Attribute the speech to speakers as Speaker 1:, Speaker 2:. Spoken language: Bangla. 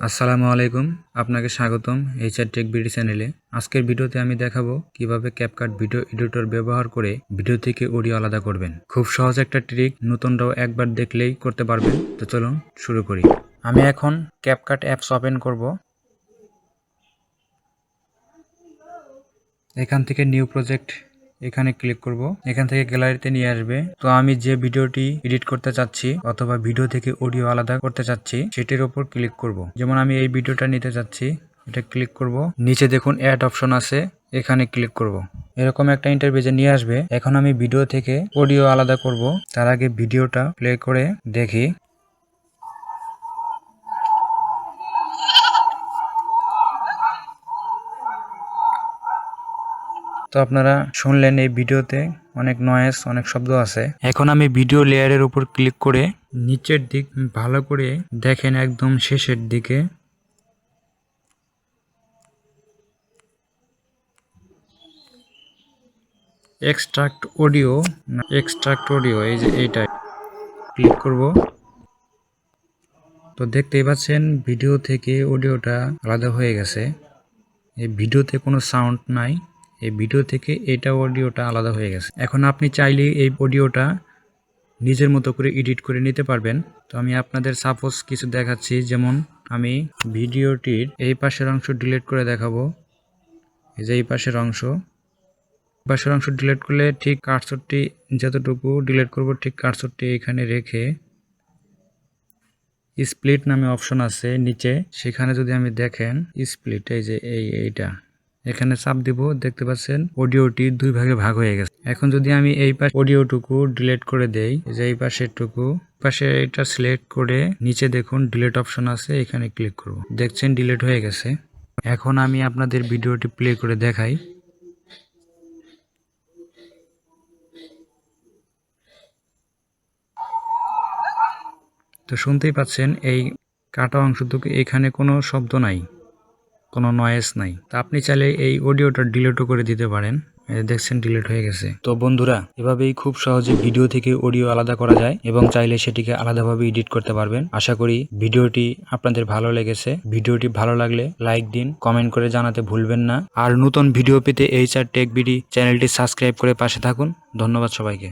Speaker 1: আসসালামু আলাইকুম, আপনাকে স্বাগতম এইচআর টেক বিডি চ্যানেলে। আজকের ভিডিওতে আমি দেখাবো কিভাবে ক্যাপকাট ভিডিও এডিটর ব্যবহার করে ভিডিও থেকে অডিও আলাদা করবেন। খুব সহজ একটা ট্রিক, নতুনরাও একবার দেখলেই করতে পারবেন। তো চলুন শুরু করি। আমি এখন ক্যাপকাট অ্যাপস ওপেন করব। এখান থেকে নিউ প্রজেক্ট এখানে ক্লিক করব। এখান থেকে গ্যালারিতে নিয়ে আসবে। তো আমি যে ভিডিওটি এডিট করতে চাচ্ছি অথবা ভিডিও থেকে অডিও আলাদা করতে চাচ্ছি সেটির উপর ক্লিক করব। যেমন আমি এই ভিডিওটা নিতে চাচ্ছি, এটা ক্লিক করব। নিচে দেখুন অ্যাড অপশন আছে, এখানে ক্লিক করব। এরকম একটা ইন্টারফেসে নিয়ে আসবে। এখন আমি ভিডিও থেকে অডিও আলাদা করব। তার আগে ভিডিওটা প্লে করে দেখি। তো আপনারা শুনলেন এই ভিডিওতে অনেক নয়েজ, অনেক শব্দ আছে। এখন আমি ভিডিও লেয়ারের উপর ক্লিক করে নিচের দিক ভালো করে দেখেন, একদম শেষের দিকে এক্সট্রাক্ট অডিও, এই যে এইটা ক্লিক করব। তো দেখতেই পাচ্ছেন ভিডিও থেকে অডিওটা আলাদা হয়ে গেছে। এই ভিডিওতে কোনো সাউন্ড নাই, এই ভিডিও থেকে এটা অডিওটা আলাদা হয়ে গেছে। এখন আপনি চাইলে এই অডিওটা নিজের মতো করে এডিট করে নিতে পারবেন। তো আমি আপনাদের সাপোজ কিছু দেখাচ্ছি, যেমন আমি ভিডিওটির এই পাশের অংশ ডিলিট করে দেখাবো। এই যে এই পাশের অংশ ডিলিট করলে ঠিক কার্সরটি যতটুকু ডিলিট করব ঠিক কার্সরটি এখানে রেখে স্প্লিট নামে অপশন আছে নিচে, সেখানে যদি আমি দেখেন স্প্লিট, এই যে এইটা এখানে চাপ দিব, দেখতে পাচ্ছেন অডিওটি দুই ভাগে ভাগ হয়ে গেছে। এখন যদি আমি এই পাশে অডিওটুকু ডিলিট করে দেই, যে এই পাশে এটা সিলেক্ট করে নিচে দেখুন ডিলিট অপশন আছে, এখানে ক্লিক করব। দেখছেন ডিলিট হয়ে গেছে। এখন আমি আপনাদের ভিডিওটি প্লে করে দেখাই। তো শুনতেই পাচ্ছেন এই কাটা অংশটুকু, এখানে কোনো শব্দ নাই, কোনো নয়েজ নাই। তা আপনি চাইলে এই অডিওটা ডিলিটও করে দিতে পারেন। দেখছেন ডিলিট হয়ে গেছে। তো বন্ধুরা, এভাবেই খুব সহজে ভিডিও থেকে অডিও আলাদা করা যায় এবং চাইলে সেটিকে আলাদাভাবে এডিট করতে পারবেন। আশা করি ভিডিওটি আপনাদের ভালো লেগেছে। ভিডিওটি ভালো লাগলে লাইক দিন, কমেন্ট করে জানাতে ভুলবেন না। আর নতুন ভিডিও পেতে এইচআর টেক বিডি চ্যানেলটি সাবস্ক্রাইব করে পাশে থাকুন। ধন্যবাদ সবাইকে।